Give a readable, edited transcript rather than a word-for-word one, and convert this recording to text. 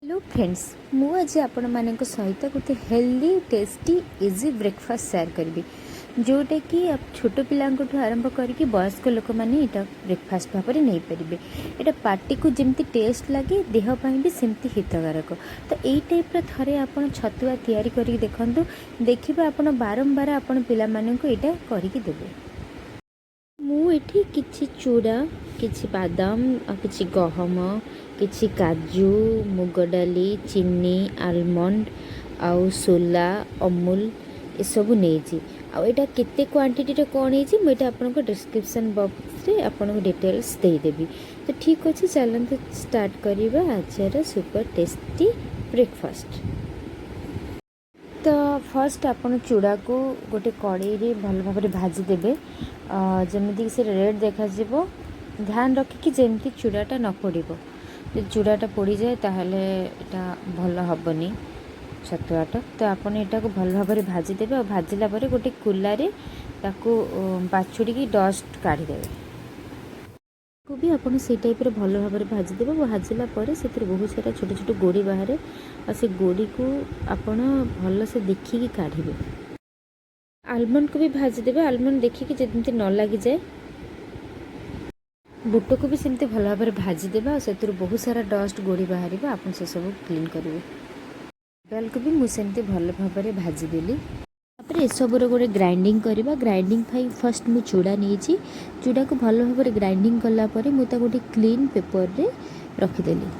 Hello friends मु आज आपण मानक सहित गोटे healthy tasty easy breakfast share करी जोटा कि छोट पिला आरंभ करके वयस्क लोक मैंने यहाँ ब्रेकफास्ट भाव में नहीं पारे। यहाँ पार्टी को जमी टेस्ट लगे देहपाई भी सेमती हितकारक। तो यही टाइप थे आप छतुआ तैयारी करके देखु देखिए आप बारंबार आपण पिला मानक यहाँ करके देवे। मुझे किसी चूड़ा किसी बादाम किसी गहम किसी काजू मुग डाली चीनी आलमंड आउ सोला अमूल ये सब नहीं आटा केते क्वांटिटी कौन है मुझे आपको डिस्क्रिप्शन बॉक्स रे आपको डिटेल्स देदेवी। तो ठीक अच्छे चलते स्टार्ट करवा आज सुपर टेस्टी ब्रेकफास्ट। तो फर्स्ट आपन चूड़ा को गोटे कड़ाई रे भल भाव में भाजीदेवे जमीक से रेड देखा ध्यान रखिकी जमी चूड़ाटा न पोड़ो। जो चूड़ाटा पोड़ी जाए ताहले एटा भल हेनी छतुआटा। तो आपन एटा को भल भाव में भाजीदेवे और भाजिला गोटे कुलारे ताकू बाछुड़ी डस्ट काढ़ीदेवे को भी आपन से टाइप भल भाव में भाजीदेवे। भाजिला से बहुत सारा छोट छोट गोड़ी बाहर और से गोड़ी को आपन भल से देखिकी काढ़े। आलमंड को भी भाजीदेवे आलमंड देखिकी जमी न लगी जाए। बुट को भी सेमती भल भाव में भाजीदेवे और से बहुत सारा डस्ट गोड़ी बाहर आप से सब क्लीन करेंगे। डाल को भी मुझे भल भाव में भाजीदेली तापर एसबूर गोटे ग्राइंडिंग करवा। ग्राइंडिंग फर्स्ट मुझे चूड़ा नहीं चूड़ा को भल भाव में ग्राइंडिंग कलापर मुझे गोटे क्लीन पेपर रे रखीदेली।